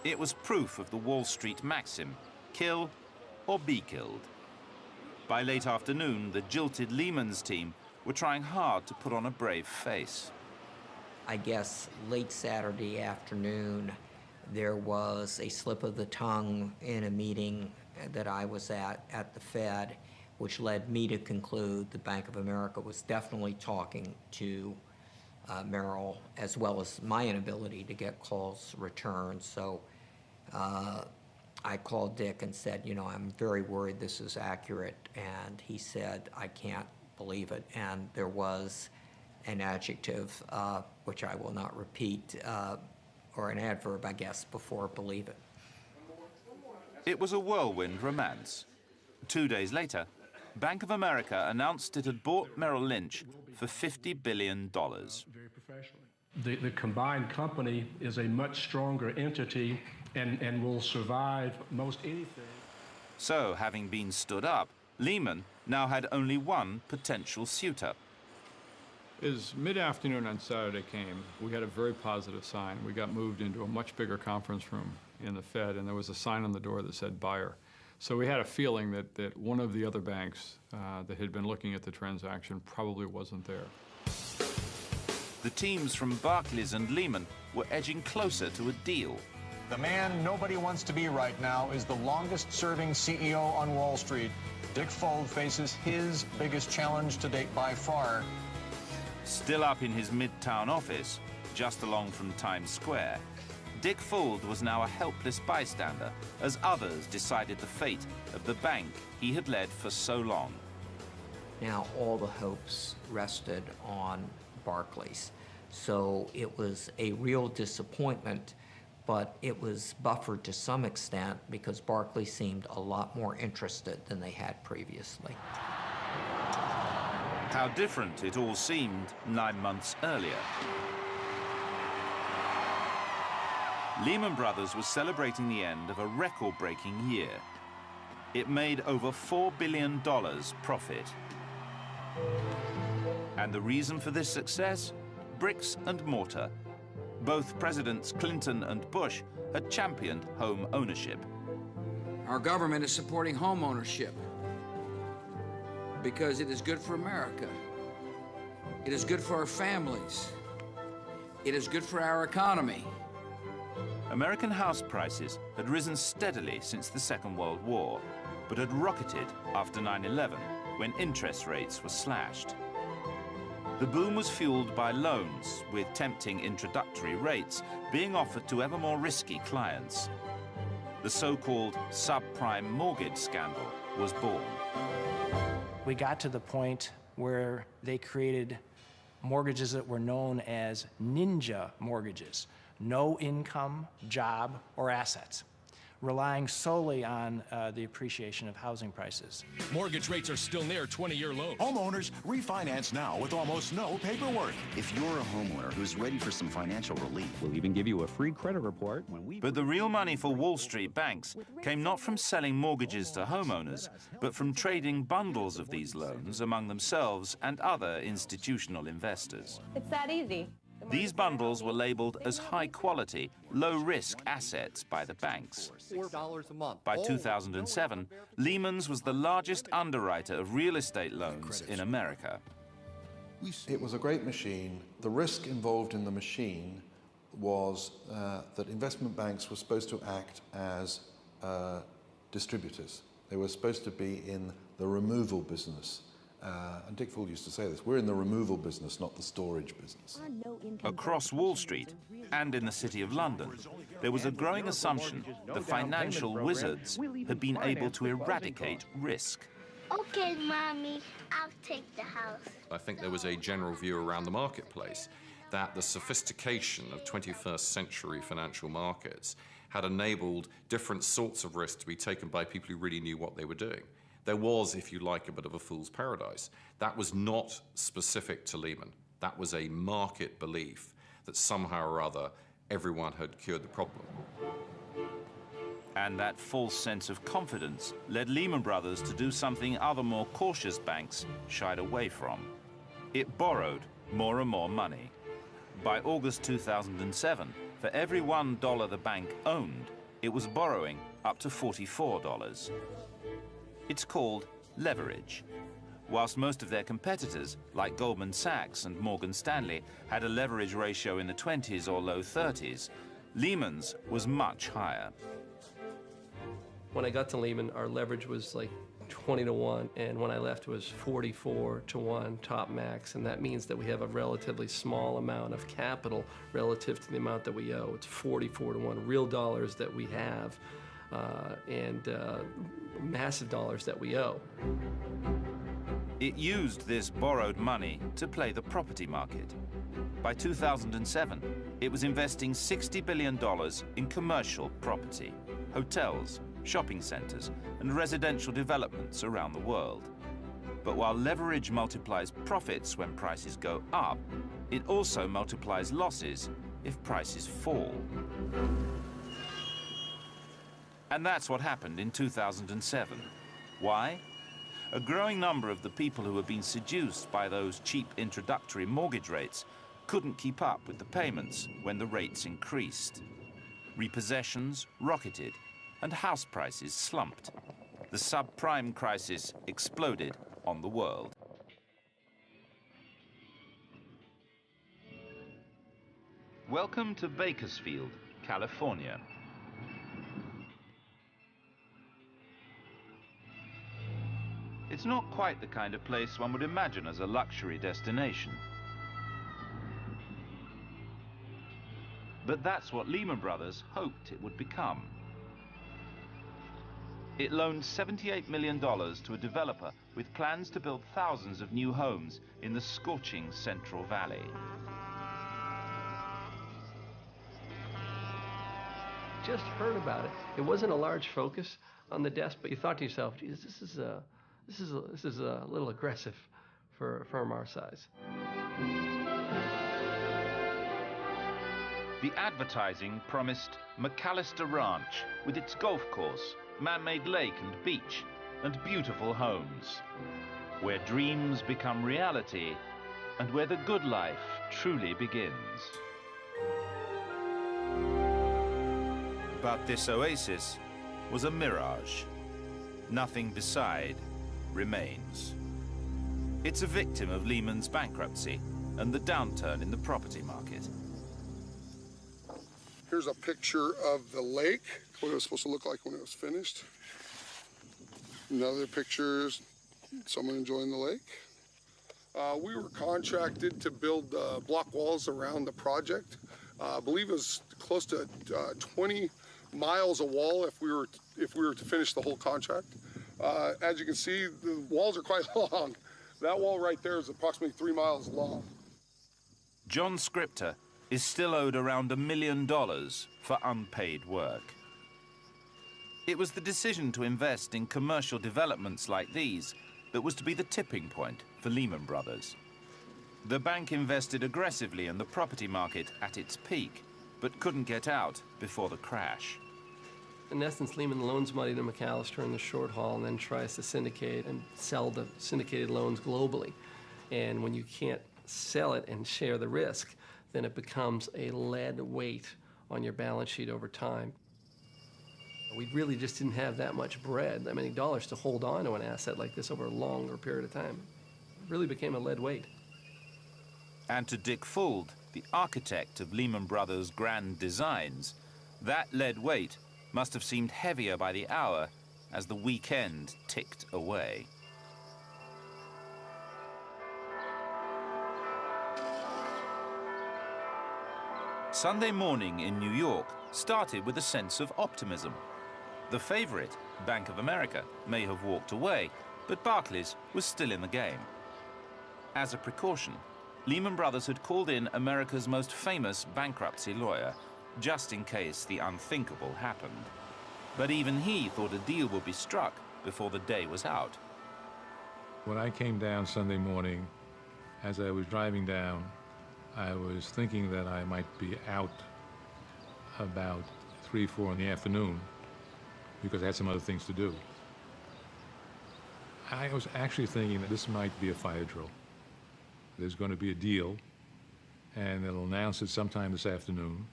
It was proof of the Wall Street maxim, kill or be killed. By late afternoon, the jilted Lehman's team were trying hard to put on a brave face. I guess late Saturday afternoon, there was a slip of the tongue in a meeting that I was at the Fed, which led me to conclude the Bank of America was definitely talking to Merrill, as well as my inability to get calls returned. So I called Dick and said, you know, I'm very worried this is accurate. And he said, I can't believe it. And there was an adjective, which I will not repeat, or an adverb, I guess, before believe it. It was a whirlwind romance. 2 days later, Bank of America announced it had bought Merrill Lynch for $50 billion. Very professionally. The combined company is a much stronger entity and will survive most anything. So, having been stood up, Lehman now had only one potential suitor. As mid-afternoon on Saturday came, we had a very positive sign. We got moved into a much bigger conference room in the Fed, and there was a sign on the door that said buyer. So we had a feeling that one of the other banks that had been looking at the transaction probably wasn't there. The teams from Barclays and Lehman were edging closer to a deal. The man nobody wants to be right now is the longest-serving CEO on Wall Street. Dick Fold faces his biggest challenge to date by far. Still up in his midtown office, just along from Times Square, Dick Fold was now a helpless bystander as others decided the fate of the bank he had led for so long. Now all the hopes rested on Barclays. So it was a real disappointment, but it was buffered to some extent because Barclays seemed a lot more interested than they had previously. How different it all seemed 9 months earlier. Lehman Brothers was celebrating the end of a record-breaking year. It made over $4 billion profit. And the reason for this success? Bricks and mortar. Both Presidents Clinton and Bush had championed home ownership. Our government is supporting home ownership because it is good for America. It is good for our families. It is good for our economy. American house prices had risen steadily since the Second World War, but had rocketed after 9/11, when interest rates were slashed. The boom was fueled by loans, with tempting introductory rates being offered to ever more risky clients. The so-called subprime mortgage scandal was born. We got to the point where they created mortgages that were known as ninja mortgages. No income, job, or assets, relying solely on the appreciation of housing prices. Mortgage rates are still near 20-year lows. Homeowners refinance now with almost no paperwork. If you're a homeowner who's ready for some financial relief, we'll even give you a free credit report when we... But the real money for Wall Street banks came not from selling mortgages to homeowners, but from trading bundles of these loans among themselves and other institutional investors. It's that easy. These bundles were labeled as high-quality, low-risk assets by the banks. $4 a month. By 2007, Lehman's was the largest underwriter of real estate loans in America. It was a great machine. The risk involved in the machine was that investment banks were supposed to act as distributors. They were supposed to be in the removal business. And Dick Fold used to say this, we're in the removal business, not the storage business. Across Wall Street and in the City of London, there was a growing assumption the financial wizards had been able to eradicate risk. Okay, Mommy, I'll take the house. I think there was a general view around the marketplace that the sophistication of 21st century financial markets had enabled different sorts of risks to be taken by people who really knew what they were doing. There was, if you like, a bit of a fool's paradise. That was not specific to Lehman. That was a market belief that somehow or other everyone had cured the problem. And that false sense of confidence led Lehman Brothers to do something other more cautious banks shied away from. It borrowed more and more money. By August 2007, For every $1 the bank owned, it was borrowing up to $44. It's called leverage. Whilst most of their competitors, like Goldman Sachs and Morgan Stanley, had a leverage ratio in the 20s or low 30s, Lehman's was much higher. When I got to Lehman, our leverage was like 20 to 1, and when I left it was 44 to 1 top max, and that means that we have a relatively small amount of capital relative to the amount that we owe. It's 44 to 1 real dollars that we have and massive dollars that we owe. It used this borrowed money to play the property market. By 2007, it was investing $60 billion in commercial property, hotels, shopping centers, and residential developments around the world. But while leverage multiplies profits when prices go up, it also multiplies losses if prices fall. And that's what happened in 2007. Why? A growing number of the people who had been seduced by those cheap introductory mortgage rates couldn't keep up with the payments when the rates increased. Repossessions rocketed, and house prices slumped. The subprime crisis exploded on the world. Welcome to Bakersfield, California. It's not quite the kind of place one would imagine as a luxury destination. But that's what Lehman Brothers hoped it would become. It loaned $78 million to a developer with plans to build thousands of new homes in the scorching Central Valley. Just heard about it. It wasn't a large focus on the desk, but you thought to yourself, geez, this is a little aggressive for a firm our size. The advertising promised McAllister Ranch with its golf course, man-made lake and beach, and beautiful homes, where dreams become reality and where the good life truly begins. But this oasis was a mirage. Nothing beside remains. It's a victim of Lehman's bankruptcy and the downturn in the property market. Here's a picture of the lake, what it was supposed to look like when it was finished. Another picture is someone enjoying the lake. We were contracted to build block walls around the project. I believe it was close to 20 miles of wall if we were to finish the whole contract. As you can see, the walls are quite long. That wall right there is approximately 3 miles long. John Scripter is still owed around $1 million for unpaid work. It was the decision to invest in commercial developments like these that was to be the tipping point for Lehman Brothers. The bank invested aggressively in the property market at its peak, but couldn't get out before the crash. In essence, Lehman loans money to McAllister in the short haul and then tries to syndicate and sell the syndicated loans globally. And when you can't sell it and share the risk, then it becomes a lead weight on your balance sheet over time. We really just didn't have that much bread, that many dollars to hold on to an asset like this over a longer period of time. It really became a lead weight. And to Dick Fuld, the architect of Lehman Brothers' grand designs, that lead weight must have seemed heavier by the hour as the weekend ticked away. Sunday morning in New York started with a sense of optimism. The favorite, Bank of America, may have walked away, but Barclays was still in the game. As a precaution, Lehman Brothers had called in America's most famous bankruptcy lawyer, just in case the unthinkable happened. But even he thought a deal would be struck before the day was out. When I came down Sunday morning, as I was driving down, I was thinking that I might be out about 3, 4 in the afternoon because I had some other things to do. I was actually thinking that this might be a fire drill. There's going to be a deal, and they'll announce it sometime this afternoon.